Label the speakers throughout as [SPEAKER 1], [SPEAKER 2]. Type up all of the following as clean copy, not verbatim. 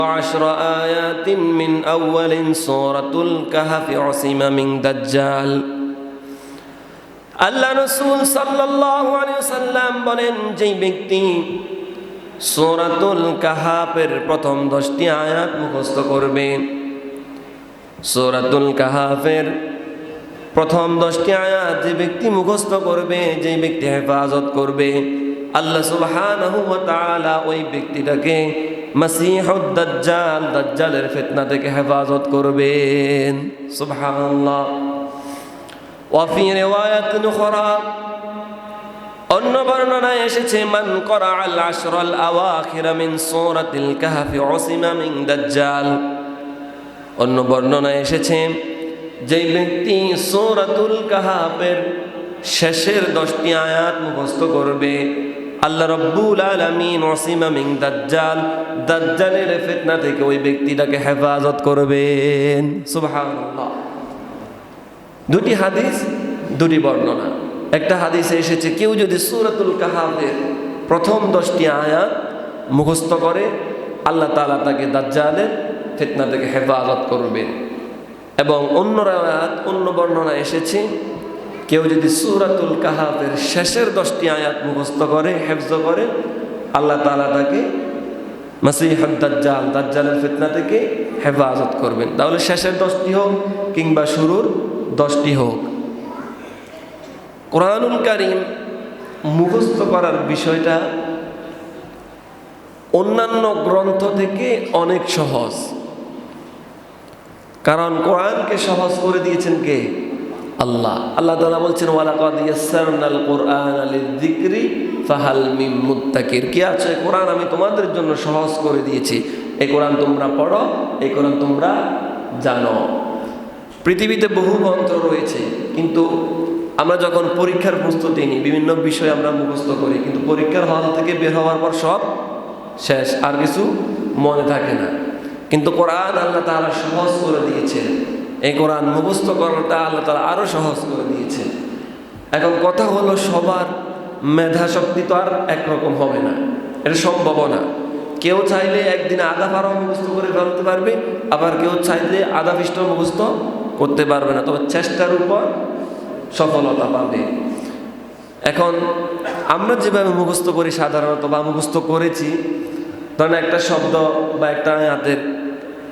[SPEAKER 1] 10 آيات من أول سورة الكهف عصم من دجال আল্লাহ রাসূল সাল্লাল্লাহু আলাইহি ওয়াসাল্লাম বলেন, যেই ব্যক্তি সূরাতুল কাহাফের প্রথম 10টি আয়াত মুখস্থ করবে, সূরাতুল কাহাফের প্রথম 10টি আয়াত যে ব্যক্তি মুখস্থ করবে, যেই ব্যক্তি হেফাজত করবে, আল্লাহ সুবহানাহু ওয়া তাআলা ওই ব্যক্তিটাকে মাসিহুদ দাজ্জাল, দাজ্জালের ফিতনা থেকে হেফাজত করবেন। সুবহানাল্লাহ। ওয়া ফি রিওয়ায়াতিন উখরা, অন্য বর্ণনায় এসেছে, মান ক্বরাআল আশরাল আওয়াখির মিন সূরাতিল কাহফি উসিমা মিন দাজ্জাল। অন্য বর্ণনায় এসেছে, যেই ব্যক্তি সূরাতুল কাহফের শেষের 10টি আয়াত মুখস্থ করবে, আল্লাহ রাব্বুল আলামিন উসিমা মিন দাজ্জাল, দাজ্জালের ফিতনা থেকে ওই ব্যক্তিটাকে হেফাজত করবেন। সুবহানাল্লাহ। দুটি হাদিস, দুটি বর্ণনা। একটা হাদিসে এসেছে, কেউ যদি সূরাতুল কাহফের প্রথম 10টি আয়াত মুখস্থ করে, আল্লাহ তাআলা তাকে দাজ্জালের ফিতনা থেকে হেফাজত করবেন। এবং অন্য রায়াত, অন্য বর্ণনা এসেছে, কেউ যদি সূরাতুল কাহফের শেষের 10টি আয়াত মুখস্থ করে, হেফজ করে, আল্লাহ তাআলা তাকে মাসিহুদ দাজ্জাল, দাজ্জালের ফিতনা থেকে হেফাজত করবেন। তাহলে শেষের 10টি হোক কিংবা শুরুর 10টি হোক, কোরআনুল কারীম মুখস্থ করার বিষয়টা অন্যান্য গ্রন্থ থেকে অনেক সহজ। কারণ কোরআনকে সহজ করে দিয়েছেন কে? আল্লাহ। আল্লাহ তাআলা বলছেন, ওয়ালাকাদ ইয়াসসারনাল কুরআনা লিযিকরি ফাহাল মিন মুত্তাকির। কি আছে, কোরআন আমি তোমাদের জন্য সহজ করে দিয়েছি, এই কোরআন তোমরা পড়ো, এই কোরআন তোমরা জানো। পৃথিবীতে বহু গ্রন্থ রয়েছে, কিন্তু আমরা যখন পরীক্ষার প্রস্তুতি নিই, বিভিন্ন বিষয় আমরা মুখস্থ করি, কিন্তু পরীক্ষার হল থেকে বের হওয়ার পর সব শেষ, আর কিছু মনে থাকে না। কিন্তু কোরআন আল্লাহ তাআলা সহজ করে দিয়েছেন। এই কোরআন মুখস্থ করাটা আল্লাহ তাআলা আরো সহজ করে দিয়েছেন। এখন কথা হলো, সবার মেধা শক্তি তো আর একরকম হবে না, এটা সম্ভব না। কেউ চাইলে একদিনে আধা পারাও মুখস্থ করে ফেলতে পারবে, আবার কেউ চাইলে আধা পৃষ্ঠা মুখস্থ করতে পারবে না, তবে চেষ্টার উপর সফলতা পাবে। এখন আমরা যেভাবে মুখস্থ করি সাধারণত, বা মুখস্থ করেছি, ধরেন একটা শব্দ বা একটা আয়াতের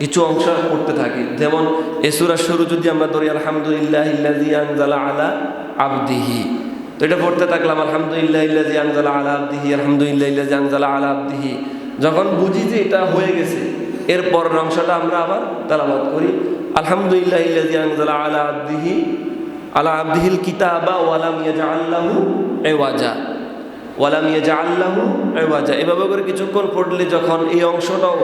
[SPEAKER 1] কিছু অংশ পড়তে থাকি। যেমন এই সূরার শুরু যদি আমরা ধরি, আলহামদুলিল্লাহিল্লাযী আনজালা আলা আবদিহি, তো এটা পড়তে থাকলাম, আলহামদুলিল্লাহিল্লাযী আনজালা আলা আবদিহি, আলহামদুলিল্লাহিল্লাযী আনজালা আলা আবদিহি। যখন বুঝি যে এটা হয়ে গেছে, এর পরের অংশটা আমরা আবার তেলাওয়াত করি, আলহামদুলিল্লাহিল্লাযী আনজালা আলা আবদিহি আলা আবদিহিল কিতাবা ওয়া লাম ইয়াজআল লাহু ইওয়াজা, ওয়া লাম ইয়াজআল লাহু ইওয়াজা। এভাবে করে কিছুক্ষণ পড়লে যখন এই অংশটাও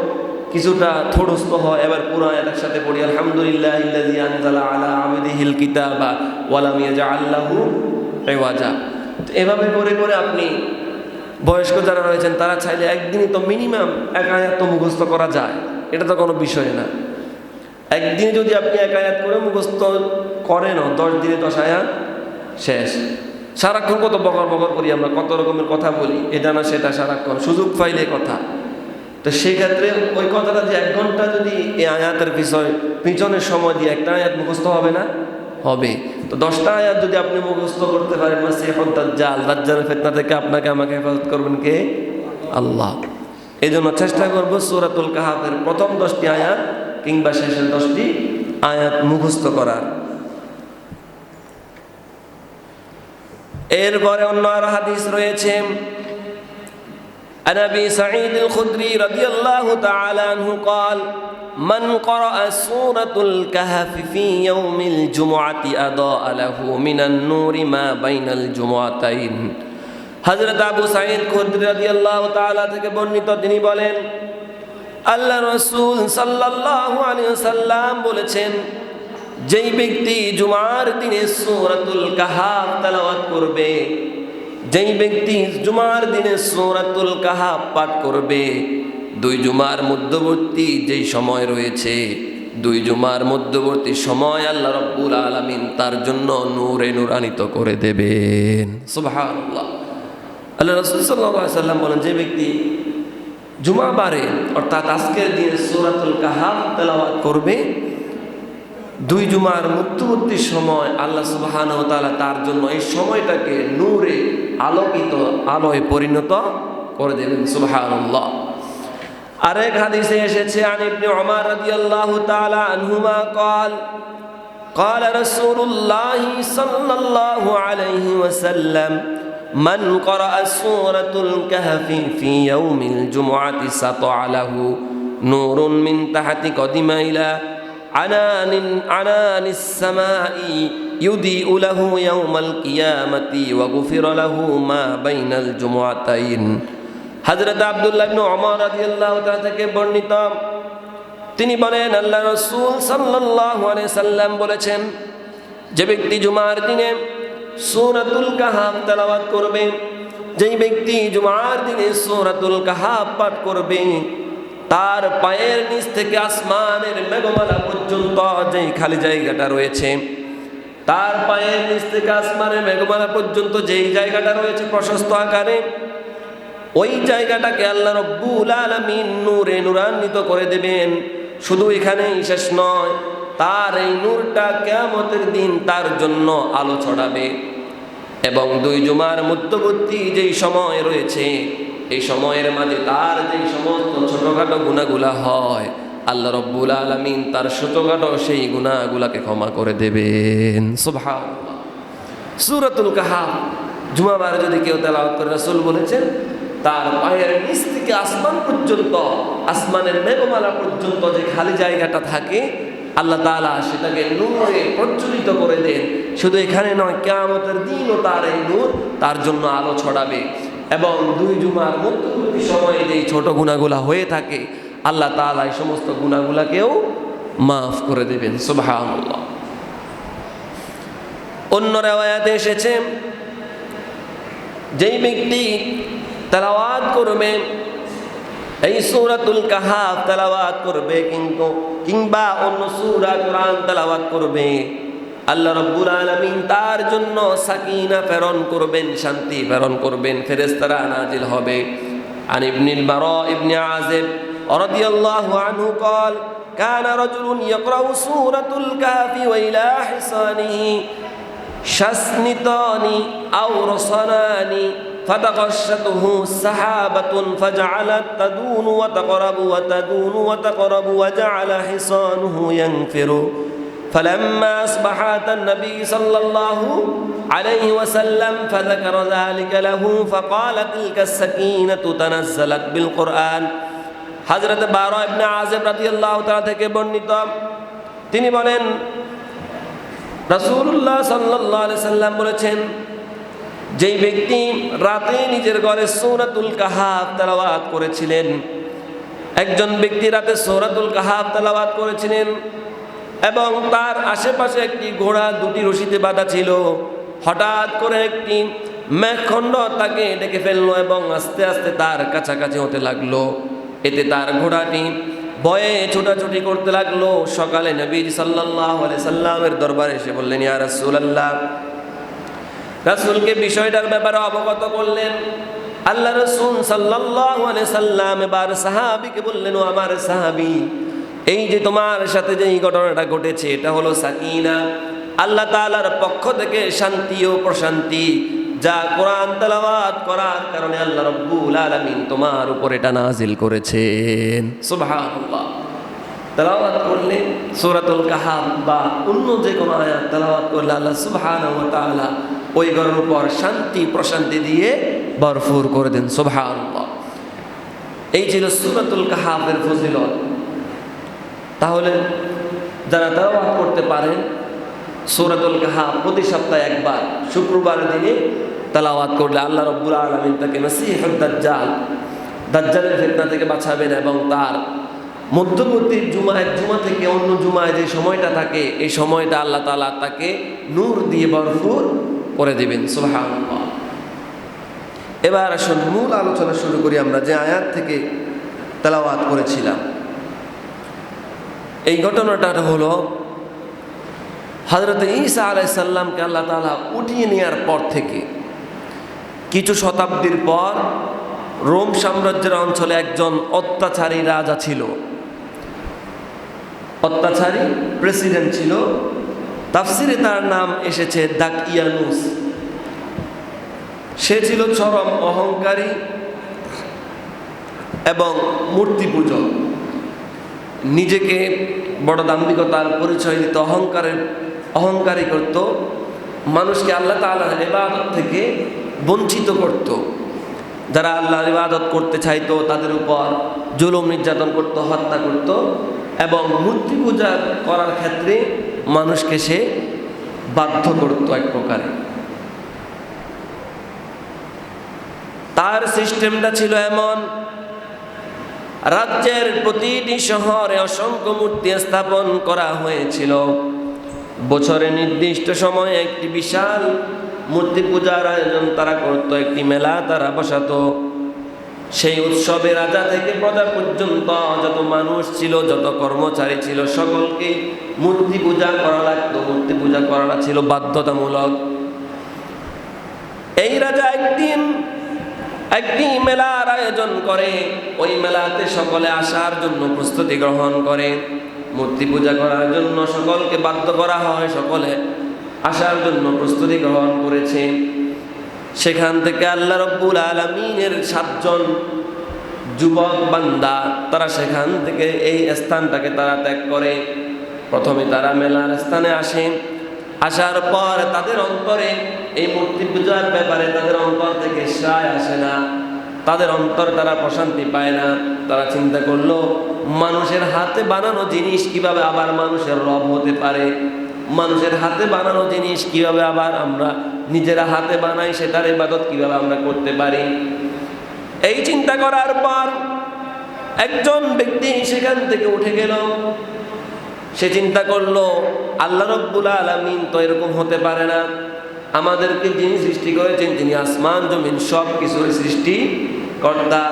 [SPEAKER 1] কিছুটা থোড়স্থ হয়, এবার পুরো আয়াতের সাথে পড়ি, আলহামদুলিল্লাহিল্লাযী আনজালা আলা আবদিহিল কিতাবা ওয়া লাম ইয়াজআল লাহু ইওয়াজা। তো এভাবে করে করে আপনি, বয়স্ক যারা রয়েছেন তারা চাইলে একদিনই তো মিনিমাম এক আয়াত তো মুখস্থ করা যায়, এটা তো কোনো বিষয় না। একদিন যদি আপনি এক আয়াত করে মুখস্থ করেন, 10 দিনে 10 আয়াত শেষ। সারাক্ষণ কত বকর বকর করি আমরা, কত রকমের কথা বলি, এটা না সেটা, সারাক্ষণ সুযোগ পাইলে কথা। তো সেই ক্ষেত্রে ওই কথাটা যে 1 ঘন্টা যদি এই আয়াতের পিছনের সময় দিয়ে একটা আয়াত মুখস্থ হবে না? হবে। তো 10টা আয়াত যদি আপনি মুখস্থ করতে পারেন, মাসিহুদ দাজ্জাল, দাজ্জালের ফিতনা থেকে আপনাকে আমাকে হেফাজত করবেন কে? আল্লাহ। এই জন্য চেষ্টা করব সূরাতুল কাহফের প্রথম 10টি আয়াত কিংবা শেষের 10টি আয়াত মুখস্থ করার। এরপরে অন্য আর হাদিস রয়েছে, عن أبي سعيد الخدري رضي الله تعالى عنه قال من قرأ سورة الكهف في يوم الجمعة أضاء له من النور ما بين الجمعتين। হযরত আবু সাঈদ খুদরী রাদিয়াল্লাহু তাআলা থেকে বর্ণিত, তিনি বলেন, আল্লাহ রাসূল সাল্লাল্লাহু আলাইহি ওয়াসাল্লাম বলেছেন, যেই ব্যক্তি জুমার দিনে সূরাতুল কাহফ তেলাওয়াত করবে, যেই ব্যক্তি জুমার দিনে সূরাতুল কাহফ পাঠ করবে, 2 জুমার মধ্যবর্তী যেই সময় রয়েছে, 2 জুমার মধ্যবর্তী সময় আল্লাহ রাব্বুল আলামিন তার জন্য নূরে নূরান্বিত করে দেবেন। সুবহানাল্লাহ। আল্লাহ রাসূল সাল্লাল্লাহু আলাইহি ওয়াসাল্লাম বলেন, যে ব্যক্তি জুমাবারে অর্থাৎ আজকের দিনে সূরাতুল কাহাফ তেলাওয়াত করবে, 2 জুমার মধ্যবর্তী সময় আল্লাহ সুবহানাহু ওয়া তাআলা তার জন্য এই সময়টাকে নূরে আলোকিত আলোয় পরিণত করে দেবেন। সুবহানাল্লাহ। আরেক হাদিসে এসেছে আন ইবনে উমর রাদিয়াল্লাহু তাআলা আনহুমা قال قال رسول الله صلى الله عليه وسلم من قرأ سورة الكهف في يوم الجمعة سطع له نور من تحت قدمه إلى عنان السماء يضيء له يوم القيامة وغفر له ما بين الجمعتين। হযরত আব্দুল্লাহ ইবনে ওমর রাদিয়াল্লাহু তাআলা থেকে বর্ণিত, তিনি বলেন আল্লাহ রাসূল সাল্লাল্লাহু আলাইহি সাল্লাম বলেছেন, যে ব্যক্তি জুমার দিনে সূরাতুল কাহাফ তেলাওয়াত করবে, যেই ব্যক্তি জুমার দিনে সূরাতুল কাহাফ পাঠ করবে, তার পায়ের নিচ থেকে আসমানের মেঘমালা পর্যন্ত যেই খালি জায়গাটা রয়েছে, তার পায়ের নিচ থেকে আসমানের মেঘমালা পর্যন্ত যেই জায়গাটা রয়েছে প্রশস্ত আকারে, ওই জায়গাটাকে আল্লাহ রব্বুল আলামিন নূরে নূরান্বিত করে দেবেন। শুধু এখানেই শেষ নয়, তার এই নূরটা কিয়ামতের দিন তার জন্য আলো ছড়াবে। এবং 2 জুমার মধ্যবর্তী যেই সময় রয়েছে, এই সময়ের মাঝে তার যেই সমস্ত ছোটখাটো গুনাহগুলা হয়, আল্লাহ রব্বুল আলামিন তার ছোটখাটো সেই গুনাহগুলাকে ক্ষমা করে দেবেন। সুবহানাল্লাহ। সূরাতুল কাহাফ জুমাবার যদি কেউ তেলাওয়াত করে, রাসূল বলেছেন তার পায়ের নিচ থেকে আসমান পর্যন্ত, আসমানের মেঘমালা পর্যন্ত যে খালি জায়গাটা থাকে, আল্লাহ তাআলা সেটাকে নূরে প্রজ্বলিত করে দেন। শুধু এখানে নয়, কিয়ামতের দিনও তার এই নূর তার জন্য আলো ছড়াবে। এবং 2 জুমার মধ্যবর্তী সময়ে যেই ছোট গুনাহগুলা হয়ে থাকে, আল্লাহ তাআলা এই সমস্ত গুনাহগুলাকেও মাফ করে দেবেন। সুবহানাল্লাহ। অন্য riwayate এসেছে, যেই ব্যক্তি তেলাওয়াত করবে, এই সূরাতুল কাহাফ তেলাওয়াত করবে, কিংবা অন্য সূরা কোরআন তেলাওয়াত করবে, আল্লাহ রাব্বুল আলামিন তার জন্য সাকিনা প্রেরণ করবেন, শান্তি প্রেরণ করবেন, ফেরেশতারা নাজিল হবে। আন ইবনুল বারা ইবনে আযিব রাদিয়াল্লাহু আনহু قال كان رجل يقرأ سورة الكهف وإلى حصانه شسنتان أو رصنان فتغشته سحابة فجعلت تدون وتقرب وتدون وتقرب وجعل حصانه ينفر فلما أصبح أتى النبي صلى الله عليه وسلم فذكر ذلك له فقال تلك السكينة تنزلت بالقرآن। হযরত বারা ইবনে আযিব রাদিয়াল্লাহু তাআলা থেকে বর্ণিত, তিনি বলেন রাসূলুল্লাহ সাল্লাল্লাহু আলাইহি সাল্লাম বলেছেন, যেই ব্যক্তি রাতে নিজের ঘরে সূরাতুল কাহাফ তেলাওয়াত করেছিলেন, একজন ব্যক্তি রাতে সূরাতুল কাহাফ তেলাওয়াত করেছিলেন এবং তার আশেপাশে একটি ঘোড়া 2টি রশিতে বাঁধা ছিল। হঠাৎ করে একটি মেঘখণ্ড তাকে ডেকে ফেললো এবং আস্তে আস্তে তার কাছাকাছি হতে লাগলো। এতে তার ঘোড়াটি ভয়ে ছোটাছুটি করতে লাগলো। সকালে নবী সাল্লাল্লাহু আলাইহি সাল্লামের দরবারে এসে বললেন, ইয়া রাসূলুল্লাহ, রাসূলকে বিষয়টার ব্যাপারে অবগত করলেন। আল্লাহ রাসূল সাল্লাল্লাহু আলাইহি সাল্লাম এবার সাহাবীকে বললেন, ও আমার সাহাবী, এই যে তোমার সাথে যে এই ঘটনাটা ঘটেছে, এটা হলো সাকিনা, আল্লাহ তাআলার পক্ষ থেকে শান্তি ও প্রশান্তি, যা কোরআন তেলাওয়াত করার কারণে আল্লাহ রাব্বুল আলামিন তোমার উপর এটা নাজিল করেছেন। সুবহানাল্লাহ। তেলাওয়াত করলে সূরাতুল কাহাফ বা অন্য যে কোনো আয়াত তেলাওয়াত করলে আল্লাহ সুবহানাহু ওয়া তাআলা ওই ঘরের উপর শান্তি প্রশান্তি দিয়ে ভরপুর করে দেন। সুবহানাল্লাহ। এই ছিল সূরাতুল কাহাফের ফজিলত। তাহলে যারা তেলাওয়াত করতে পারেন সূরাতুল কাহাফ প্রতি সপ্তাহে একবার শুক্রবার দিনে তেলাওয়াত করলে আল্লাহ রাব্বুল আলামিন তাকে মাসিহুদ দাজ্জাল, দাজ্জালের ফিতনা থেকে বাঁচাবেন এবং তার মধ্যবর্তী এক জুমা থেকে অন্য জুমায় যে সময়টা থাকে, এই সময়টা আল্লাহ তাআলা তাকে নূর দিয়ে ভরপুর করে দিবেন। সুবহানাল্লাহ। এবার আসুন মূল আলোচনা শুরু করি। আমরা যে আয়াত থেকে তেলাওয়াত করেছিলাম, এই ঘটনাটা হলো হযরত ঈসা আলাইহিস সালামকে আল্লাহ তাআলা উঠিয়ে নেওয়ার পর থেকে কিছু শতাব্দীর পর রোম সাম্রাজ্যের অঞ্চলে একজন অত্যাচারী রাজা ছিল, অত্যাচারী প্রেসিডেন্ট ছিল। তাফসিরে তার নাম এসেছে দাকিয়ানুস। সে ছিল চরম অহংকারী এবং মূর্তি পূজক। নিজেকে বড় দাম্ভিকতার পরিচয় দিত, অহংকারী করত, মানুষকে আল্লাহ তাআলার ইবাদত থেকে বঞ্চিত করত। যারা আল্লাহর ইবাদত করতে চাইতো তাদের উপর জুলুম নির্যাতন করত, হত্যা করত এবং মূর্তি পূজা করার ক্ষেত্রে মানুষকে সে বাধ্য করত এক প্রকারে। তার সিস্টেমটা ছিল এমন, রাজ্যের প্রতিটি শহরে অসংখ্য মূর্তি স্থাপন করা হয়েছিল। বছরে নির্দিষ্ট সময়ে একটি বিশাল মূর্তি পূজার আয়োজন তারা করত, একটি মেলা তারা বসাতো। সেই উৎসবে রাজা থেকে প্রজা পর্যন্ত যত মানুষ ছিল, যত কর্মচারী ছিল, সকলকে মূর্তি পূজা করা লাগতো। মূর্তি পূজা করাটা ছিল বাধ্যতামূলক। এই রাজা একটি মেলার আয়োজন করে। ওই মেলাতে সকলে আসার জন্য প্রস্তুতি গ্রহণ করে। মূর্তি পূজা করার জন্য সকলকে বাধ্য করা হয়, সকলে আসার জন্য প্রস্তুতি গ্রহণ করেছে। সেখান থেকে আল্লাহ রাব্বুল আলামিনের 7 জন যুবক বান্দা তারা সেখান থেকে এই স্থানটাকে তারা ত্যাগ করে। প্রথমে তারা মেলার স্থানে আসে। আসার পর তাদের অন্তরে এই মূর্তি পূজার ব্যাপারে তাদের অন্তর থেকে সায় আসে না, তাদের অন্তর তারা প্রশান্তি পায় না। তারা চিন্তা করলো, মানুষের হাতে বানানো জিনিস কিভাবে আবার মানুষের রব হতে পারে? মানুষের হাতে বানানো জিনিস কিভাবে আবার আমরা নিজেরা হাতে বানাই, সেটার ইবাদত কিভাবে আমরা করতে পারি? এই চিন্তা করার পর একজন ব্যক্তি সেখান থেকে উঠে গেল। সে চিন্তা করলো, আল্লাহ রাব্বুল আলামিন তো এরকম হতে পারে না। আমাদেরকে যিনি সৃষ্টি করেছেন, তিনি আসমান জমিন সব কিছুর সৃষ্টিকর্তা,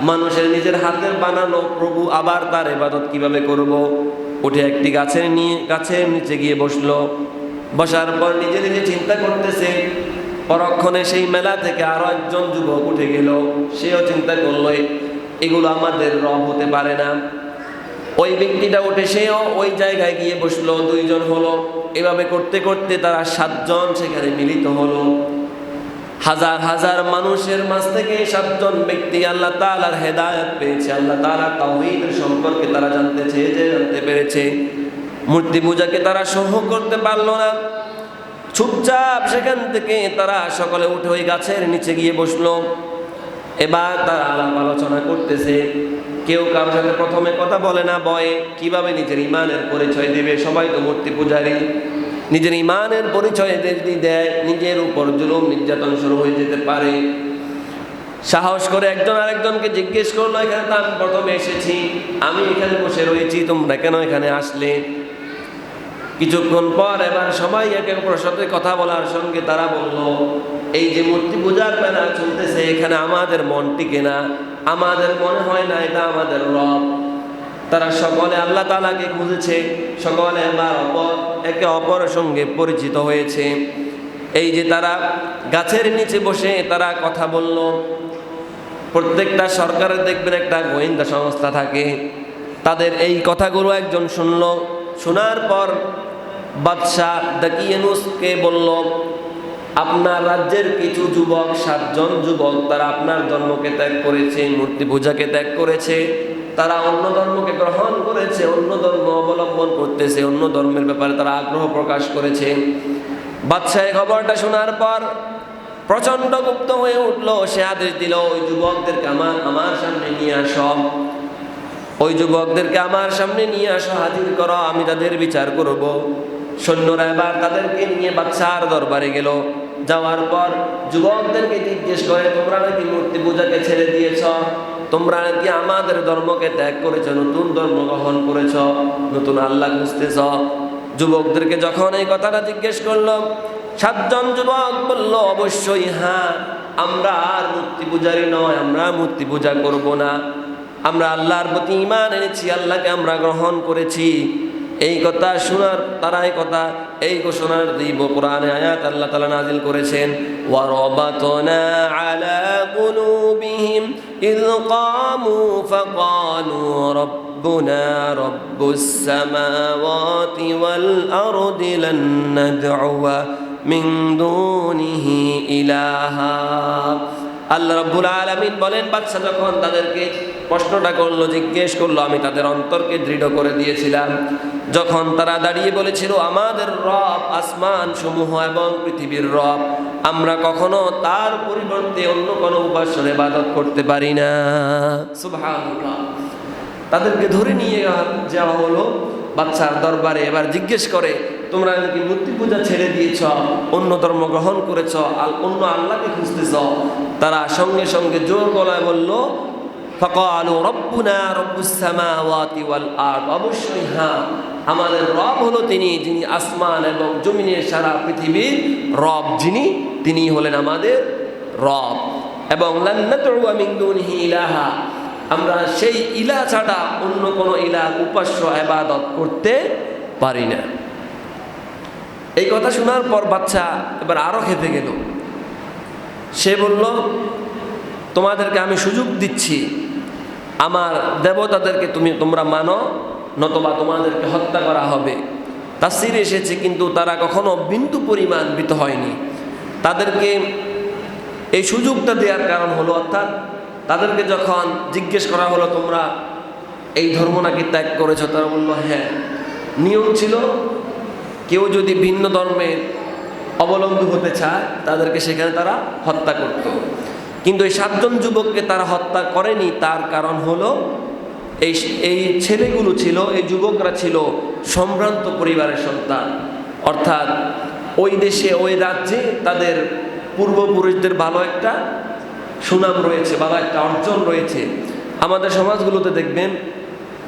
[SPEAKER 1] মানুষের নিজের হাতের বানানো প্রভু, আবার তার ইবাদত কিভাবে করব? উঠে একটি গাছের নিচে গিয়ে বসলো। বসার পর নিজে নিজে চিন্তা করতেছে। পরক্ষণে সেই মেলা থেকে আরো একজন যুবক উঠে গেল। সেও চিন্তা করলো, এগুলো আমাদের রব হতে পারে না। ওই ব্যক্তিটা উঠে সেও ওই জায়গায় গিয়ে বসলো। 2 জন হলো। এভাবে করতে করতে তারা 7 জন সেখানে মিলিত হলো। হাজার হাজার মানুষের মাঝ থেকে 7 জন ব্যক্তি আল্লাহ তাআলার হেদায়েত পেয়েছে, আল্লাহ তাআলার তাওহীদ সম্পর্কে তারা জানতে পেরেছে। মূর্তি পূজাকে তারা সহ্য করতে পারলো না। চুপচাপ সেখান থেকে তারা সকলে উঠে ওই গাছের নিচে গিয়ে বসলো। এবার তারা আলাপ আলোচনা করতেছে। কেউ কারোর সাথে প্রথমে কথা বলে না, ভয়ে কিভাবে নিজের ইমানের পরিচয় দেবে। সবাই তো মূর্তি পূজারী। নিজের ইমানের পরিচয় যদি দেয়, নিজের উপর জুলুম নির্যাতন শুরু হয়ে যেতে পারে। সাহস করে একজন আরেকজনকে জিজ্ঞেস করলো, এখানে তো আমি প্রথমে এসেছি, আমি এখানে বসে রয়েছি, তোমরা কেন এখানে আসলে? কিছুক্ষণ পর এবার সবাই একে অপরের সাথে কথা বলার সঙ্গে তারা বলল, এই যে মূর্তি পূজার মেলা চলতেছে, এখানে আমাদের মন টিকে না, আমাদের মনে হয় না এটা আমাদের রব। তারা সকলে আল্লাহ তাআলাকে খুঁজেছে, সকলে এবার একে অপরের সঙ্গে পরিচিত হয়েছে। এই যে তারা গাছের নিচে বসে তারা কথা বলল। প্রত্যেকটা সরকারের দেখবেন একটা গোয়েন্দা সংস্থা থাকে, তাদের এই কথাগুলো একজন শুনলো। শোনার পর বাদশাহ দাকিয়ানুসকে বলল, আপনার রাজ্যের কিছু যুবক, 7 জন যুবক, তারা আপনার ধর্মকে ত্যাগ করেছে, মূর্তি পূজাকে ত্যাগ করেছে, তারা অন্য ধর্মকে গ্রহণ করেছে, অন্য ধর্ম অবলম্বন করতেছে, অন্য ধর্মের ব্যাপারে তারা আগ্রহ প্রকাশ করেছে। বাদশাহ খবরটা শোনার পর প্রচন্ড গুপ্ত হয়ে উঠলো। সে আদেশ দিল, ওই যুবকদেরকে আমার সামনে নিয়ে আসো, ওই যুবকদেরকে আমার সামনে নিয়ে আসো, হাজির করো, আমি তাদের বিচার করব। সৈন্যরা এবার তাদেরকে নিয়ে বাদশাহর দরবারে গেল। যাওয়ার পর যুবকদেরকে জিজ্ঞেস করে, তোমরা নাকি মূর্তি পূজাকে ছেড়ে দিয়েছ, তোমরা নাকি আমাদের ধর্মকে ত্যাগ করেছ, নতুন ধর্ম গ্রহণ করেছ, নতুন আল্লাহ খুঁজতেছ? যুবকদেরকে যখন এই কথাটা জিজ্ঞেস করলো, 7 জন যুবক বলল, অবশ্যই হ্যাঁ, আমরা আর মূর্তি পূজারী নয়, আমরা মূর্তি পূজা করব না, আমরা আল্লাহর প্রতি ঈমান এনেছি, আল্লাহকে আমরা গ্রহণ করেছি। এই কথা শোনার তারাই কথা এই ঘোষণার দিব কোরআনে আয়াত আল্লাহ তাআলা নাযিল করেছেন ওয়া রাবাতনা আলা কুলুবিহিম ইয কামু ফাকালু রব্বুনা রব্বুস সামাওয়াতি ওয়াল আরদি লান নাদউয়া মিন দুনিহি ইলাহা। আল্লাহ রাব্বুল আলামিন বলেন, বাদশা যখন তাদেরকে প্রশ্নটা করলো, জিজ্ঞেস করলো, আমি তাদের অন্তরকে দৃঢ় করে দিয়েছিলাম। যখন তারা দাঁড়িয়ে বলেছিল আমাদের রব আসমান সমূহ এবং পৃথিবীর রব, আমরা কখনো তার পরিবর্তে অন্য কোনো উপাস্যের ইবাদত করতে পারি না। সুবহানাল্লাহ। তাদেরকে ধরে নিয়ে যাওয়া হলো বাদশার দরবারে। এবার জিজ্ঞেস করে, তোমরা নাকি মূর্তি পূজা ছেড়ে দিয়েছ, অন্য ধর্ম গ্রহণ করেছ, অন্য আল্লাহকে খুঁজতেছ। তারা সঙ্গে সঙ্গে জোর গলায় বলল, ফাকালু রব্বুনা রব্বুস সামাওয়াতি ওয়াল আরদ, অবশ্যই হ্যাঁ, আমাদের রব হলো তিনি, যিনি আসমান এবং জমিনের সারা পৃথিবীর রব, তিনি হলেন আমাদের রব। এবং লান নাদউয়া মিন দুনিহি ইলাহা, আমরা সেই ইলাহ ছাড়া অন্য কোনো ইলাহ উপাস্য ইবাদত করতে পারি না। এই কথা শোনার পর বাচ্চা এবার আরো খেপে গেল। সে বলল, তোমাদেরকে আমি সুযোগ দিচ্ছি, আমার দেবতাদেরকে তোমরা মানো, নতবা তোমাদেরকে হত্যা করা হবে। তাফসীরে এসেছে, কিন্তু তারা কখনো বিন্দু পরিমাণ ভীত হয়নি। তাদেরকে এই সুযোগটা দেওয়ার কারণ হলো, অর্থাৎ তাদেরকে যখন জিজ্ঞেস করা হলো তোমরা এই ধর্ম নাকি ত্যাগ করেছো, তারা বলল হ্যাঁ। নিয়ম ছিল কেউ যদি ভিন্ন ধর্মের অবলম্বী হতে চায় তাদেরকে সেখানে তারা হত্যা করত। কিন্তু এই 7 জন যুবককে তারা হত্যা করেনি। তার কারণ হলো এই ছেলেগুলো ছিল, এই যুবকরা ছিল সম্ভ্রান্ত পরিবারের সন্তান। অর্থাৎ ওই দেশে ওই রাজ্যে তাদের পূর্বপুরুষদের ভালো একটা সুনাম রয়েছে, ভালো একটা অর্জন রয়েছে। আমাদের সমাজগুলোতে দেখবেন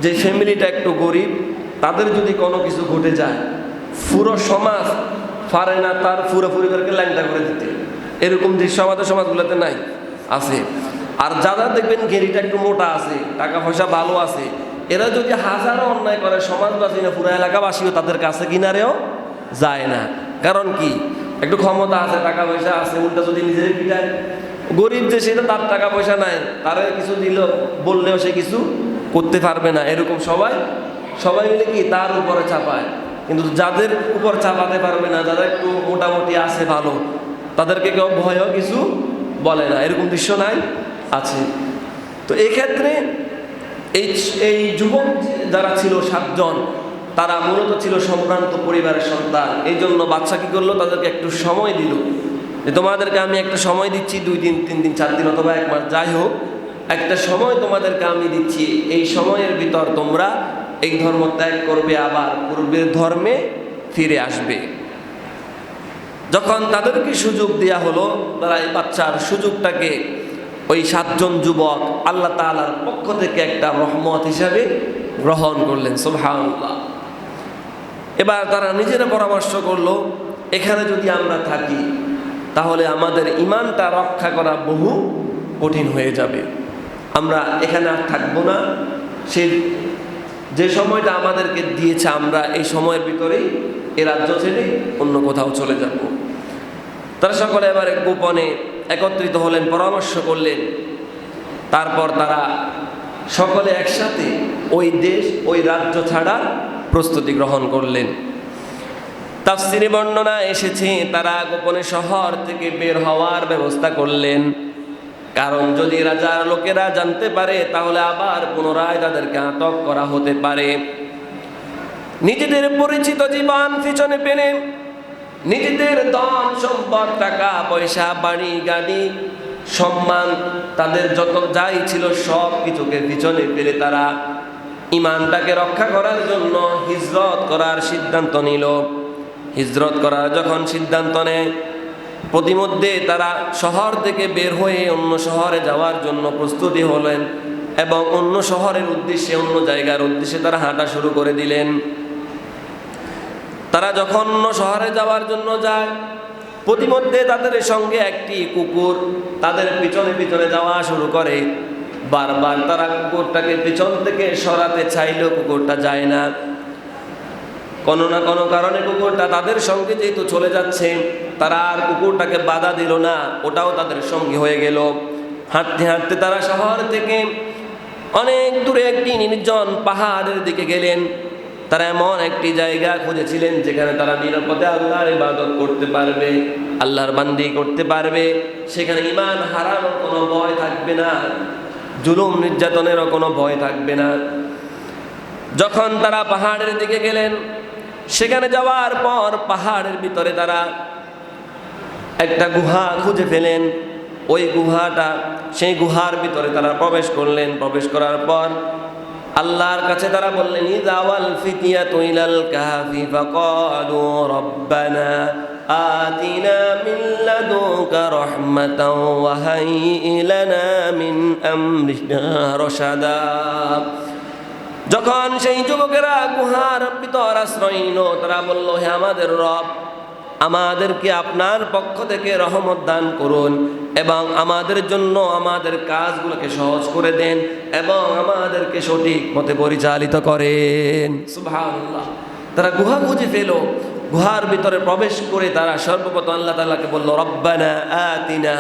[SPEAKER 1] যে ফ্যামিলিটা একটু গরিব, তাদের যদি কোনো কিছু ঘটে যায় পুরো সমাজ পারে না তার পুরো পরিবারকে ল্যাংটা করে দিতে। এরকম দৃশ্য আমাদের সমাজগুলোতে নাই, আছে। আর যারা দেখবেন গেরিটা একটু মোটা আছে, টাকা পয়সা ভালো আছে, এরা যদি হাজারো অন্যায় করে সমাজবাসী না পুরো এলাকাবাসীও তাদের কাছে কিনারেও যায় না। কারণ কি, একটু ক্ষমতা আছে, টাকা পয়সা আছে, উল্টা যদি নিজের পিটায়। গরিব যে সেটা তার টাকা পয়সা নাই, তার কিছু দিল বললেও সে কিছু করতে পারবে না। এরকম সবাই মিলে কি তার উপরে চাপায়। কিন্তু যাদের উপর চাপাতে পারবে না, যারা একটু মোটামুটি আছে ভালো, তাদেরকে কেউ ভয়ও কিছু বলে না। এরকম দৃশ্য নাই, আছে। তো এক্ষেত্রে এই যুবক যারা ছিল 7 জন, তারা মূলত ছিল সম্ভ্রান্ত পরিবারের সন্তান। এই জন্য বাদশা কি করলো, তাদেরকে একটু সময় দিল যে তোমাদেরকে আমি একটা সময় দিচ্ছি, 2 দিন 3 দিন 4 দিন অথবা 1 মাস, যাই হোক একটা সময় তোমাদেরকে আমি দিচ্ছি। এই সময়ের ভিতর তোমরা এই ধর্ম ত্যাগ করবে, আবার পূর্বের ধর্মে ফিরে আসবে। যখন তাদেরকে সুযোগ দেয়া হলো, তারা এই বাচ্চার সুযোগটাকে ওই 7 জন যুবক আল্লাহ তাআলার পক্ষ থেকে একটা রহমত হিসাবে গ্রহণ করলেন। সুবহানাল্লাহ। এবার তারা নিজেরা পরামর্শ করলো, এখানে যদি আমরা থাকি তাহলে আমাদের ঈমানটা রক্ষা করা বহু কঠিন হয়ে যাবে। আমরা এখানে আর থাকবো না। যে সময়টা আমাদেরকে দিয়েছে, আমরা এই সময়ের ভিতরেই এ রাজ্য ছেড়ে অন্য কোথাও চলে যাব। তারা সকলে এবারে গোপনে একত্রিত হলেন, পরামর্শ করলেন। তারপর তারা সকলে একসাথে ওই দেশ, ওই রাজ্য ছাড়ার প্রস্তুতি গ্রহণ করলেন। তাফসীরে বর্ণনা এসেছে তারা গোপনে শহর থেকে বের হওয়ার ব্যবস্থা করলেন। কারণ যদি রাজার লোকেরা জানতে পারে তাহলে আবার পুনরায় তাদেরকে আটক করা হতে পারে। নিজেদের পরিচিত জীবন পিছনে ফেলে, নিজেদের ধন সম্পদ, টাকা পয়সা, বাড়ি গাড়ি, সম্মান, তাদের যত যাই ছিল সব কিছুকে পিছনে ফেলে তারা ঈমানটাকে রক্ষা করার জন্য হিজরত করার সিদ্ধান্ত নিল। হিজরত করার যখন সিদ্ধান্ত নেয়, প্রতিমধ্যে তারা শহর থেকে বের হয়ে অন্য শহরে যাওয়ার জন্য প্রস্তুতি হলেন এবং অন্য শহরের উদ্দেশ্যে, অন্য জায়গার উদ্দেশ্যে তারা হাঁটা শুরু করে দিলেন। তারা যখন অন্য শহরে যাওয়ার জন্য যায়, প্রতিমধ্যে তাদের সঙ্গে একটি কুকুর তাদের পিছনে পিছনে যাওয়া শুরু করে। বারবার তারা কুকুরটাকে পিছন থেকে সরাতে চাইলেও কুকুরটা যায় না। কোনো না কোনো কারণে কুকুরটা তাদের সঙ্গে যেহেতু চলে যাচ্ছে, তারা আর কুকুরটাকে বাধা দিল না, ওটাও তাদের সঙ্গী হয়ে গেল। হাঁটতে হাঁটতে তারা শহর থেকে অনেক দূরে একটি নির্জন পাহাড়ের দিকে গেলেন। তারা এমন একটি জায়গা খুঁজেছিলেন যেখানে তারা নিরাপদে আল্লাহর ইবাদত করতে পারবে, আল্লাহর বান্দি করতে পারবে। সেখানে ঈমান হারানোর কোনো ভয় থাকবে না, জুলুম নির্যাতনেরও কোনো ভয় থাকবে না। যখন তারা পাহাড়ের দিকে গেলেন, সেখানে যাওয়ার পর পাহাড়ের ভিতরে তারা একটা গুহা খুঁজে পেলেন। ওই গুহাটা, সেই গুহার ভিতরে তারা প্রবেশ করলেন। প্রবেশ করার পর আল্লাহর কাছে তারা বললেন, ইযাওয়াল ফিতিয়াতু ইলাল কাহফি ফাকালু রব্বানা আতিনা মিন লাদুনকা রাহমাতাও ওয়া হাইয়্ লানা মিন আমরিনা রাশাদা। যখন সেই যুবকেরা গুহার ভিতর আশ্রয় নিল, তারা বলল, হে আমাদের রব, আমাদেরকে আপনার পক্ষ থেকে রহমত দান করুন এবং আমাদের জন্য আমাদের কাজগুলোকে সহজ করে দেন এবং আমাদেরকে সঠিক পথে পরিচালিত করেন। সুবহানাল্লাহ। তারা গুহা খুঁজে পেল। গুহার ভিতরে প্রবেশ করে তারা সর্বপ্রথম আল্লাহ তাআলাকে বলল, রব্বানা আতিনা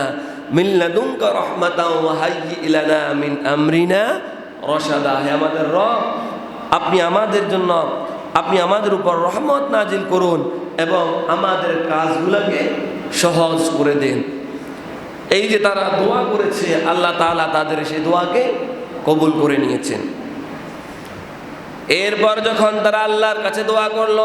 [SPEAKER 1] মিন লাদুনকা রাহমাতাও ওয়া হাইয়্ লানা মিন আমরিনা রাশাদা। হে আমাদের রব, আপনি আমাদের উপর রহমত নাজিল করুন এবং আমাদের কাজগুলোকে সহজ করে দেন। এই যে তারা দোয়া করেছে, আল্লাহ তাআলা তাদের সেই দোয়াকে কবুল করে নিয়েছেন। এরপর যখন তারা আল্লাহর কাছে দোয়া করল,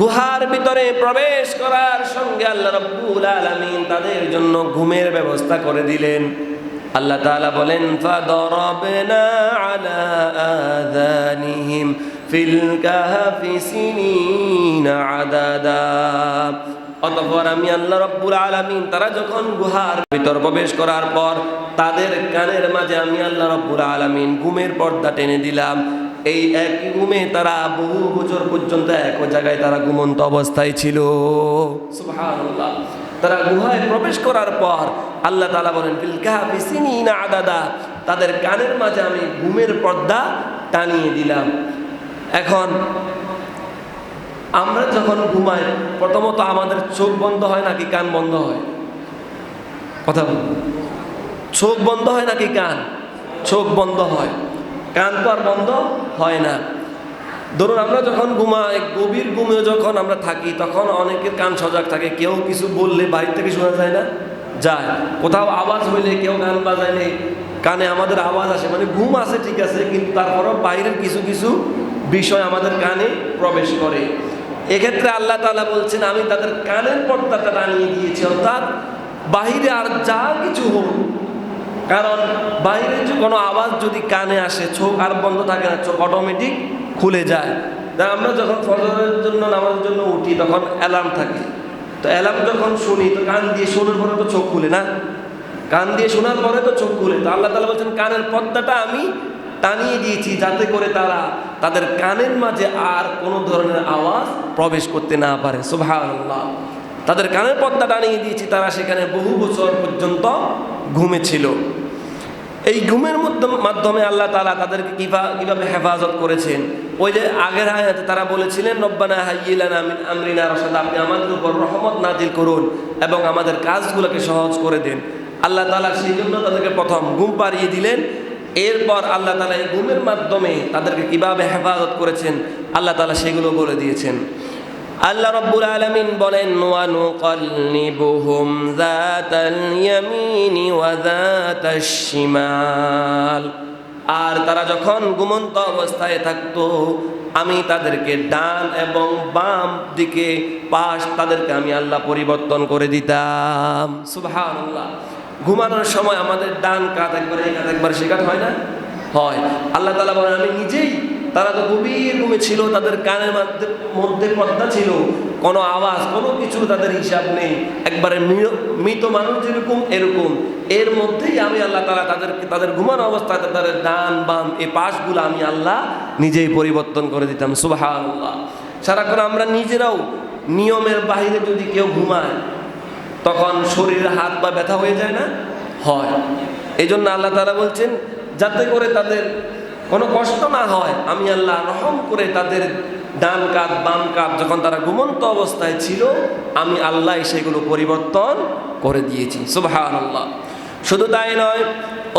[SPEAKER 1] গুহার ভিতরে প্রবেশ করার সঙ্গে আল্লাহ রাব্বুল আলামিন তাদের জন্য ঘুমের ব্যবস্থা করে দিলেন। আল্লাহ তাআলা বলেন, ফাদরাবনা আলা আযানিহিম ফিল কাহফি সিনিনা আদাদা। অতঃপর আমি আল্লাহ রাব্বুল আলামিন তারা যখন গুহার ভিতর প্রবেশ করার পর তাদের কানের মাঝে আমি আল্লাহ রাব্বুল আলামিন ঘুমের পর্দা টেনে দিলাম। এই একই ঘুমে তারা বহু বছর পর্যন্ত এক জায়গায় তারা ঘুমন্ত অবস্থায় ছিল। সুবহানাল্লাহ। তারা গুহায় প্রবেশ করার পর আল্লাহ তাআলা বলেন, ফিল কাহফি সিনিনা আদাদা, তাদের কানের মাঝে আমি ঘুমের পর্দা টানিয়ে দিলাম। এখন আমরা যখন ঘুমাই, প্রথমত আমাদের চোখ বন্ধ হয় নাকি কান বন্ধ হয়? কথা বলুন। চোখ বন্ধ হয় নাকি কান? চোখ বন্ধ হয়, কান তো আর বন্ধ হয় না। ধরুন আমরা যখন ঘুমাই, গভীর ঘুমেও যখন আমরা থাকি, তখন অনেকের কান সজাগ থাকে। কেউ কিছু বললে বাইরে থেকে শোনা যায় না? যায়। কোথাও আওয়াজ হইলে, কেউ গান বাজাইলে কানে আমাদের আওয়াজ আসে। মানে ঘুম আছে ঠিক আছে, কিন্তু তারপরও বাইরের কিছু কিছু বিষয় আমাদের কানে প্রবেশ করে। এক্ষেত্রে আল্লাহ তাআলা বলছেন, আমি তাদের কানের পর্দাটা টানিয়ে দিয়েছি, অর্থাৎ বাহিরে আর যা কিছু হোক, কারণ বাইরে কোনো আওয়াজ যদি কানে আসে, চোখ আর বন্ধ থাকে না, চোখ অটোমেটিক খুলে যায়। আমরা যখন ফজরের জন্য নামাজের জন্য উঠি, তখন অ্যালার্ম থাকে। তো অ্যালার্ম যখন শুনি, তো কান দিয়ে শোনার পরে তো চোখ খুলে না, কান দিয়ে শোনার পরে তো চোখ খুলে। তো আল্লাহ তাআলা বলছেন, কানের পর্দাটা আমি টানিয়ে দিয়েছি যাতে করে তাদের কানের মাঝে আর কোনো ধরনের আওয়াজ প্রবেশ করতে না পারে। সুবহানাল্লাহ। তাদের কানের পর্দা টানিয়ে দিয়েছি, তারা সেখানে বহু বছর পর্যন্ত ঘুমেছিল। এই ঘুমের মাধ্যমে আল্লাহ তাআলা তাদেরকে কিভাবে হেফাজত করেছেন, ওই যে আগের আয়াতে তারা বলেছিলেন, রব্বানা হাইয়্ লানা মিন আমরিনা রাশাদা, আপনি আমাদের উপর রহমত নাজিল করুন এবং আমাদের কাজগুলোকে সহজ করে দেন। আল্লাহ তাআলা সেই জন্য তাদেরকে প্রথম ঘুম পাড়িয়ে দিলেন। এরপর আল্লাহ তাআলা এই ঘুমের মাধ্যমে তাদেরকে কিভাবে হেফাজত করেছেন আল্লাহ তাআলা সেগুলো বলে দিয়েছেন। আল্লাহ রাব্বুল আলামিন বলেন, ওয়া নুকাল্লিবুহুম যাতাল ইয়ামিনি ওয়া যাতাশ শিমাল। আর তারা যখন ঘুমন্ত অবস্থায় থাকতো, আমি তাদেরকে ডান এবং বাম দিকে পাশ তাদেরকে আমি আল্লাহ পরিবর্তন করে দিতাম। সুবহানাল্লাহ। ঘুমানোর সময় আমাদের ডান কাত একবার, এই কাত একবার, সে কাত হয় না? হয়। আল্লাহ তাআলা বলেন, আমি নিজেই, তারা তো গভীর ঘুমে ছিল, তাদের কানের মধ্যে পর্দা ছিল, কোনো আওয়াজ, কোনো কিছু তাদের হিসাব নেই, একবারে মৃত মানুষ যেরকম এরকম। এর মধ্যেই আমি আল্লাহ তাআলা তাদের ঘুমানো অবস্থায় তাদের ডান বাম এই পাশগুলো আমি আল্লাহ নিজেই পরিবর্তন করে দিতাম। সুবহানাল্লাহ। সারাক্ষণ আমরা নিজেরাও নিয়মের বাইরে যদি কেউ ঘুমায়, তখন শরীরে হাত বা ব্যথা হয়ে যায় না? হয়। এই জন্য আল্লাহ তাআলা বলছেন, যাতে করে তাদের কোনো কষ্ট না হয়, আমি আল্লাহ রহম করে তাদের ডান কাঁধ বাম কাঁধ যখন তারা ঘুমন্ত অবস্থায় ছিল, আমি আল্লাহ সেগুলো পরিবর্তন করে দিয়েছি। সুবহানাল্লাহ। শুধু তাই নয়,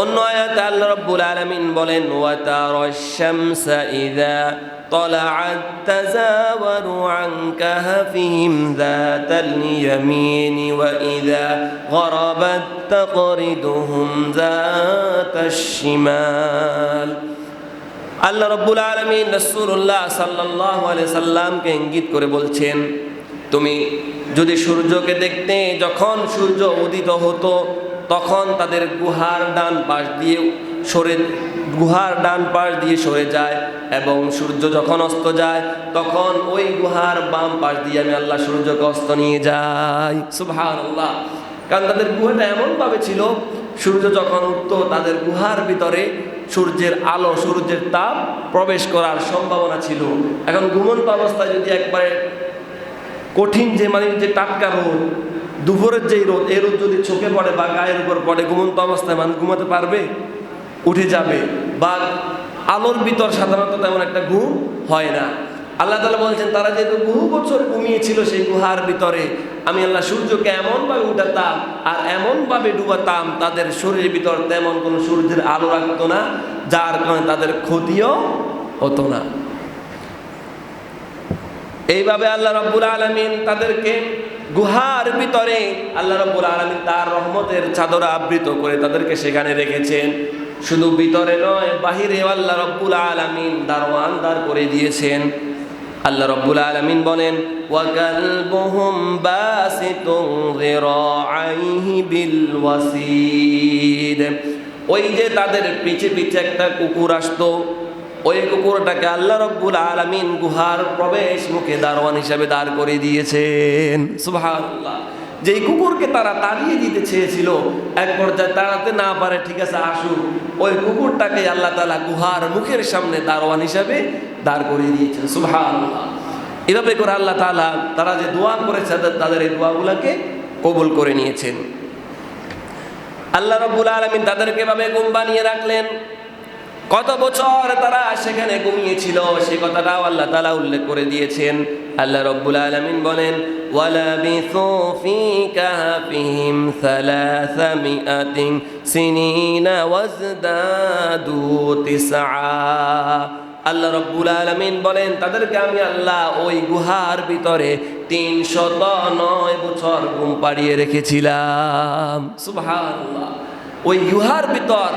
[SPEAKER 1] অন্য আয়াতে আল্লাহ রাব্বুল আলামিন বলেন, ওয়া তারাশ শামসা ইযা طلعت تزاور عن كهفهم ذات اليمين وإذا غربت تقرضهم ذات الشمال। আল্লাহ রাব্বুল আলামিন রাসূলুল্লাহ সাল্লাল্লাহু আলাইহি সাল্লামকে ইঙ্গিত করে বলছেন, তুমি যদি সূর্যকে দেখতে, যখন সূর্য উদিত হতো তখন তাদের গুহার ডান পাশ দিয়ে সরে যায়, এবং সূর্য যখন অস্ত যায় তখন ওই গুহার বাম পাশ দিয়ে আমি আল্লাহ সূর্যকে অস্ত নিয়ে যাই। সুবহানাল্লাহ। কারণ তাদের গুহাটা এমনভাবে ছিল, সূর্য যখন উঠতো তাদের গুহার ভিতরে সূর্যের আলো, সূর্যের তাপ প্রবেশ করার সম্ভাবনা ছিল। এখন ঘুমন্ত অবস্থায় যদি একবারে কঠিন যে টাটকা রোদ, দুপুরের যেই রোদ, এই রোদ যদি চোখে পড়ে বা গায়ের উপর পড়ে, ঘুমন্ত অবস্থায় মানুষ ঘুমাতে পারবে? উঠে যাবে। বা আলোর ভিতর সাধারণত তেমন একটা ঘুম হয় না। আল্লাহ তাআলা বলছেন, তারা যেহেতু বহু বছর ঘুমিয়েছিল সেই গুহার ভিতরে, আমি আল্লাহ সূর্যকে এমনভাবে উঠাতাম আর এমনভাবে ডুবাতাম, তাদের শরীরের ভিতর তেমন কোনো সূর্যের আলো রাখতো না, যার কারণে তাদের ক্ষতিও হতো না। এইভাবে আল্লাহ রাব্বুল আলামিন তাদেরকে গুহার ভিতরে আল্লাহ রাব্বুল আলামিন তার রহমতের চাদরে আবৃত করে তাদেরকে সেখানে রেখেছেন। শুধু ভিতরে নয়, বাহিরেও আল্লাহ রাব্বুল আলামিন দারওয়ান দাঁড় করে দিয়েছেন। আল্লাহ রাব্বুল আলামিন বলেন, ওয়া কালবুহুম বাসিতুন যিরাআইহি বিল ওয়াসিদ। ওই যে তাদের পিছে পিছে একটা কুকুর আসতো, ওই কুকুরটাকে আল্লাহ রাব্বুল আলামিন গুহার প্রবেশ মুখে দারওয়ান হিসাবে দাঁড় করে দিয়েছেন। সুবহানাল্লাহ। যেই কুকুরকে তারা তাড়িয়ে দিতে চেয়েছিল, এক পর্যায়ে তাড়াতে না পারে, ঠিক আছে আসুক, ওই কুকুরটাকে আল্লাহ তাআলা গুহার মুখের সামনে দারওয়ান হিসাবে দাঁড় করিয়ে দিয়েছেন। সুবহানাল্লাহ। এভাবে করে আল্লাহ তাআলা তারা যে দোয়া করেছে তাদের এই দোয়াগুলোকে কবুল করে নিয়েছেন। আল্লাহ রাব্বুল আলামিন তাদেরকে এভাবে ঘুম বানিয়ে রাখলেন। কত বছর তারা সেখানে ঘুমিয়েছিল সেই কথাটাও আল্লাহ তাআলা উল্লেখ করে দিয়েছেন। আল্লাহ রাব্বুল আলামিন বলেন, ওয়ালাবিসু ফি কাহফিহিম 300 সিনিনা ওয়াজদাদু 9। আল্লাহ রাব্বুল আলামিন বলেন, তাদেরকে আমি আল্লাহ ওই গুহার ভিতরে 309 বছর ঘুম পাড়িয়ে রেখেছিলাম। সুবহানাল্লাহ। ওই গুহার ভিতর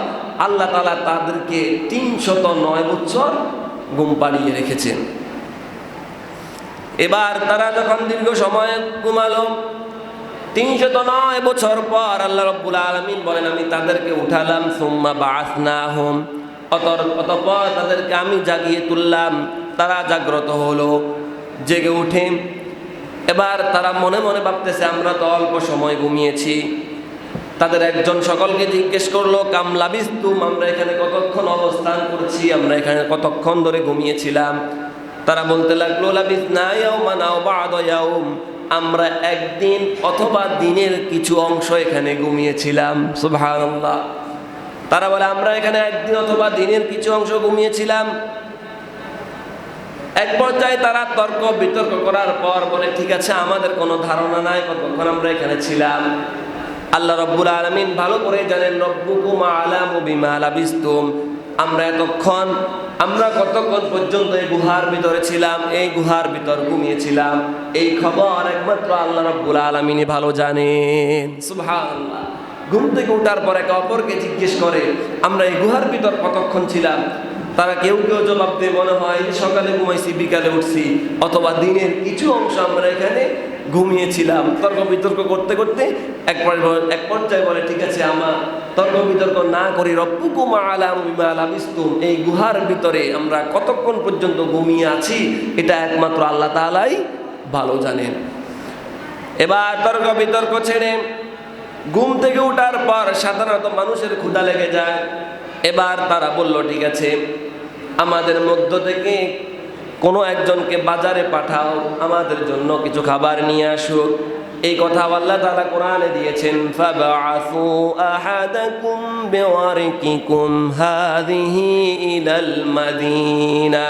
[SPEAKER 1] আল্লাহ তাআলা তাদেরকে 309 বছর ঘুম পাড়িয়ে রেখেছেন। এবার তারা যখন দীর্ঘ সময় ঘুমালো, 309 বছর পর আল্লাহ রাব্বুল আলামিন বলেন, আমি তাদেরকে উঠালাম। সুম্মা বাআসনাহুম, অতঃপর তাদেরকে আমি জাগিয়ে তুললাম। তারা জাগ্রত হলো, জেগে উঠে এবার তারা মনে মনে ভাবতেছে, আমরা তো অল্প সময় ঘুমিয়েছি। তাদের একজন সকলকে জিজ্ঞেস করলো, কাম লাবিস্তুম, আমরা এখানে কতক্ষণ অবস্থান করছি, আমরা এখানে কতক্ষণ ধরে ঘুমিয়েছিলাম? তারা বলতে লাগলো, লাবিসনা ইয়াওমান আও বা'দা ইয়াওম, আমরা একদিন অথবা দিনের কিছু অংশ এখানে ঘুমিয়েছিলাম। সুবহানাল্লাহ। তারা বলে, আমরা এখানে একদিন অথবা দিনের কিছু অংশ ঘুমিয়েছিলাম। এক পর্যায়ে তারা তর্ক বিতর্ক করার পর বলে, ঠিক আছে, আমাদের কোনো ধারণা নাই কতক্ষণ আমরা এখানে ছিলাম। আল্লাহ রাব্বুল আলামিন ভালো করে জানেন, রব্বুকুম আ'লামু বিমা লাবিসতুম, আমরা কতক্ষণ পর্যন্ত এই গুহার ভিতরে ছিলাম, এই গুহার ভিতর ঘুমিয়েছিলাম, এই খবর একমাত্র আল্লাহ রাব্বুল আলামিনই ভালো জানেন। সুবহানাল্লাহ। ঘুম থেকে ওঠার পর একে অপরকে জিজ্ঞেস করে, আমরা এই গুহার ভিতর কতক্ষণ ছিলাম? তারা কেউ কেউ জবাব দিয়ে, মনে হয় সকালে ঘুমাইছি, বিকালে উঠছি, অথবা দিনের কিছু অংশ আমরা এখানে ঘুমিয়েছিলাম। তর্ক বিতর্ক করতে করতে এক পর্যায়ে বলে, ঠিক আছে, আমার তর্ক বিতর্ক না করি, রব্বুকুম আ'লামু বিমা লাবিসতুম, এই গুহার ভিতরে আমরা কতক্ষণ পর্যন্ত ঘুমিয়ে আছি এটা একমাত্র আল্লাহ তাআলাই ভালো জানেন। এবার তর্ক বিতর্ক ছেড়ে ঘুম থেকে ওঠার পর সাধারণত মানুষের ক্ষুধা লেগে যায়। এবার তারা বলল, ঠিক আছে, আমাদের মধ্য থেকে কোনো একজনকে বাজারে পাঠাও, আমাদের জন্য কিছু খাবার নিয়ে আসুক। এই কথা আল্লাহ তাআলা কোরআনে দিয়েছেন, ফাবআসু আহাদাকুম বিওয়ারিকিকুম হাযিহি ইলাল মাদিনা।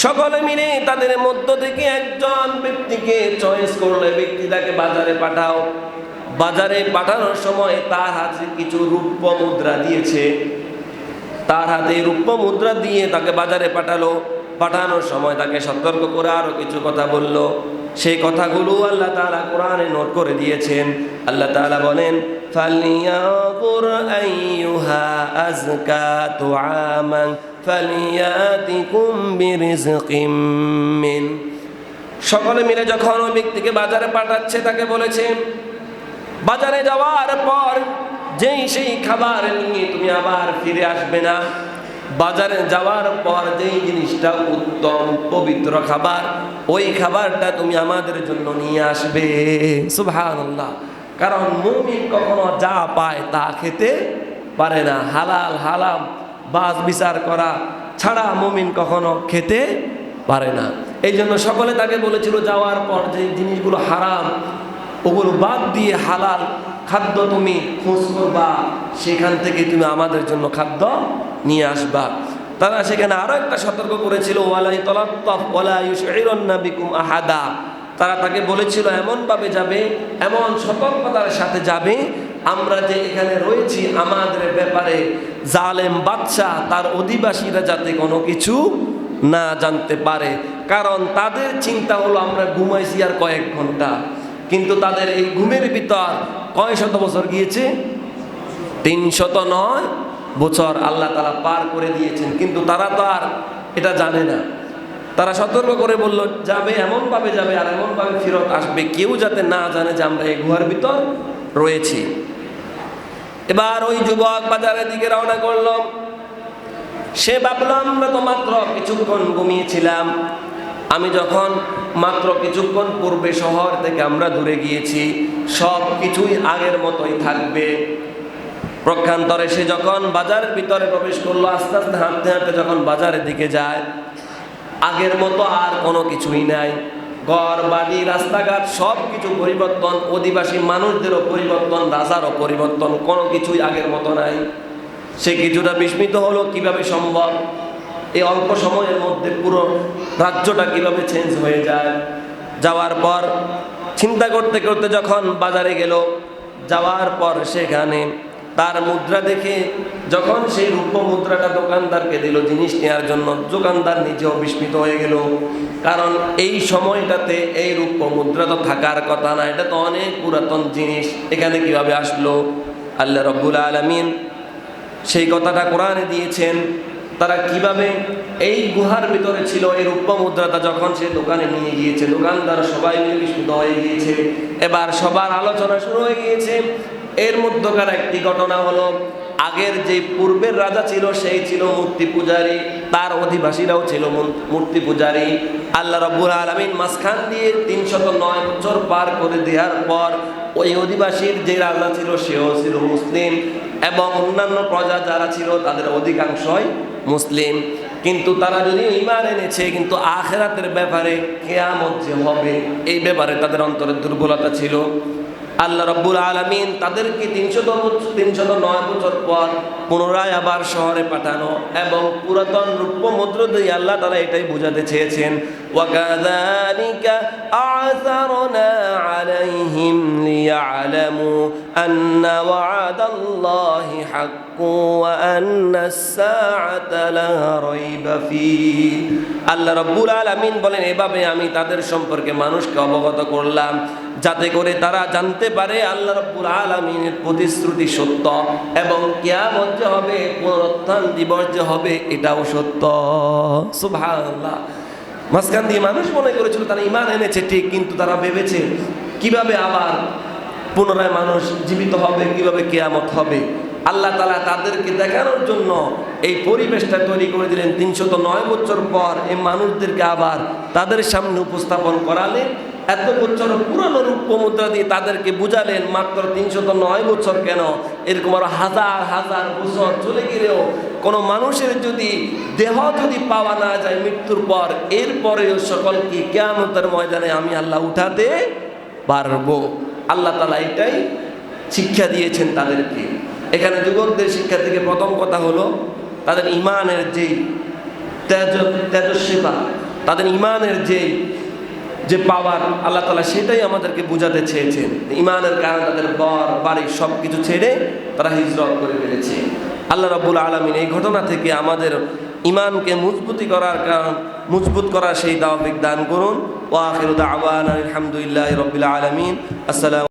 [SPEAKER 1] সকলে মিলে তাদের মধ্য থেকে একজন ব্যক্তিকে চয়েস করলে ব্যক্তি তাকে বাজারে পাঠাও। বাজারে পাঠানোর সময় তার হাতে কিছু রূপ্য মুদ্রা দিয়েছে, তার হাতে রূপ্য মুদ্রা দিয়ে তাকে বাজারে পাঠালো। পাঠানোর সময় তাকে সতর্ক করে আরো কিছু কথা বলল। সেই কথাগুলো আল্লাহ তাআলা কোরআনে নোট করে দিয়েছেন। আল্লাহ তাআলা বলেন, ফালিয়াকুর আইয়ুহা আযকা তুআমান ফালিয়াতিকুম বিরিজকিম মিন। সকলে মিলে যখন ওই ব্যক্তিকে বাজারে পাঠাচ্ছে তাকে বলেছে, বাজারে যাওয়ার পর সেই খাবার নিয়ে তুমি আবার ফিরে আসবে না। বাজারে যাওয়ার পর যেই জিনিসটা উত্তম পবিত্র খাবার, ওই খাবারটা তুমি আমাদের জন্য নিয়ে আসবে। সুবহানাল্লাহ। কারণ মুমিন কখনো যা পায় তা খেতে পারে না। হালাল হারাম বাছ বিচার করা ছাড়া মুমিন কখনো খেতে পারে না। এই জন্য সকলে তাকে বলেছিল, যাওয়ার পর যে জিনিসগুলো হারাম ওগুলো বাদ দিয়ে হালাল খাদ্য তুমি খোঁজ করবা, সেখান থেকে তুমি আমাদের জন্য খাদ্য নিয়ে আসবা। তারা সেখানে আরো একটা সতর্ক করেছিল, ওয়ালা ইতালাত্তাফ ওয়ালা ইউশইরুন্না বিকুম আহাদা। তারা তাকে বলেছিল এমনভাবে যাবে, এমন সতর্কতার সাথে যাবে, আমরা যে এখানে রয়েছি আমাদের ব্যাপারে জালেম বাদশা তার অধিবাসীরা যাতে কোনো কিছু না জানতে পারে। কারণ তাদের চিন্তা হলো আমরা ঘুমাইছি আর কয়েক ঘন্টা, কিন্তু তাদের এই ঘুমের ভিতর কয় শত বছর গিয়েছে? 309 বছর আল্লাহ তাআলা পার করে দিয়েছেন, কিন্তু তারা তো আর এটা জানে না। তারা সতর্ক করে বলল, যাবে এমনভাবে যাবে আর এমনভাবে ফেরত আসবে, কেউ যাতে না জানে যে আমরা এই গুহার ভিতর রয়েছি। এবার ওই যুবক বাজারের দিকে রওনা করলো। সে ভাবলো, আমরা তো মাত্র কিছুক্ষণ ঘুমিয়েছিলাম, আমি যখন মাত্র কিছুক্ষণ পূর্বে শহর থেকে আমরা দূরে গিয়েছি, সব কিছুই আগের মতোই থাকবে। প্রক্ষান্তরে সে যখন বাজারের ভিতরে প্রবেশ করলো, আস্তে আস্তে হাঁটতে হাঁটতে যখন বাজারের দিকে যায়, আগের মতো আর কোনো কিছুই নাই। ঘর বাড়ি রাস্তাঘাট সব কিছু পরিবর্তন, অধিবাসী মানুষদেরও পরিবর্তন, রাজারও পরিবর্তন, কোনো কিছুই আগের মতো নাই। সে কিছুটা বিস্মিত হলো, কিভাবে সম্ভব এই অল্প সময়ের মধ্যে পুরো রাজ্যটা কিভাবে চেঞ্জ হয়ে যায়। যাওয়ার পর চিন্তা করতে করতে যখন বাজারে গেল, যাওয়ার পর সেখানে তার মুদ্রা দেখে যখন সেই রূপ্য মুদ্রাটা দোকানদারকে দিল জিনিস নেওয়ার জন্য, দোকানদার নিজেও বিস্মিত হয়ে গেল। কারণ এই সময়টাতে এই রূপ্য মুদ্রা তো থাকার কথা না, এটা তো অনেক পুরাতন জিনিস, এখানে কিভাবে আসলো? আল্লাহ রাব্বুল আলামিন সেই কথাটা কোরআনে দিয়েছেন। তারা কিভাবে এই গুহার ভিতরে ছিল, এই রূপ্য মুদ্রাটা যখন সে দোকানে নিয়ে গিয়েছে, দোকানদার সবাই মিলে বিস্মিত হয়ে গিয়েছে। এবার সবার আলোচনা শুরু হয়ে গিয়েছে। এর মধ্যকার একটি ঘটনা হলো, আগের যে পূর্বের রাজা ছিল সেই ছিল মূর্তি পূজারী, তার অধিবাসীরাও ছিল মূর্তি পূজারী। আল্লাহ রাব্বুল আলামিন মাঝখান দিয়ে 309 বছর পার করে দেওয়ার পর ওই অধিবাসীর যে রাজা ছিল সেও ছিল মুসলিম, এবং অন্যান্য প্রজা যারা ছিল তাদের অধিকাংশই মুসলিম। কিন্তু তারা যদিও ঈমান এনেছে, কিন্তু আখিরাতের ব্যাপারে, কিয়ামত যে হবে এই ব্যাপারে তাদের অন্তরে দুর্বলতা ছিল। আল্লাহ রাব্বুল আলামিন তাদেরকে 309 বছর পর পুনরায় আবার শহরে পাঠানো, এবং পুরাতন রূপ্য মুদ্রা দিয়ে আল্লাহ তাআলা এটাই বোঝাতে চেয়েছেন, ওয়াকাযালিকা আ'সারনা আলাইহিম লিয়া'লামু আন্না ওয়া'দাল্লাহি হাক্কুন ওয়া আন্নাস সাআতা লা রাইবা ফীহ। আল্লাহ রাব্বুল আলামিন বলেন, এভাবে আমি তাদের সম্পর্কে মানুষকে অবগত করলাম, যাতে করে তারা জানতে পারে আল্লাহ রাব্বুল আলামিনের প্রতিশ্রুতি সত্য, এবং কিয়ামত যে হবে, পুনরুত্থান দিবস যে হবে, এটাও সত্য। সুবহানাল্লাহ। মাঝখান দিয়ে মানুষ মনে করেছিল তারা ঈমান এনেছে ঠিক, কিন্তু তারা ভেবেছে কিভাবে আবার পুনরায় মানুষ জীবিত হবে, কিভাবে কিয়ামত হবে। আল্লাহ তাআলা তাদেরকে দেখানোর জন্য এই পরিবেশটা তৈরি করে দিলেন। 309 বছর পর এই মানুষদেরকে আবার তাদের সামনে উপস্থাপন করালেন। এত বছর পুরনো রূপ্য মুদ্রা দিয়ে তাদেরকে বুঝালেন, মাত্র 309 বছর কেন, এরকম আরো হাজার হাজার বছর চলে গেলেও কোনো মানুষের যদি দেহ যদি পাওয়া না যায় মৃত্যুর পর, এরপরেও সকলকে কিয়ামতের ময়দানে আমি আল্লাহ উঠাতে পারবো। আল্লাহ তাআলা এটাই শিক্ষা দিয়েছেন তাদেরকে। এখানে যুবকদের শিক্ষা থেকে প্রথম কথা হলো তাদের ইমানের যেই তেজস্বিতা, তাদের ইমানের যে পাওয়ার আল্লাহ তাআলা সেটাই আমাদেরকে বোঝাতে চেয়েছেন। ইমানের কারণে তাদের বাড়ি সব কিছু ছেড়ে তারা হিজরত করে ফেলেছে। আল্লাহ রাব্বুল আলামিন এই ঘটনা থেকে আমাদের ইমানকে মজবুত করার সেই তৌফিক দান করুন। ওয়া আখিরু দাওয়ানা আলহামদুলিল্লাহি রাব্বিল আলামিন। আসসালামু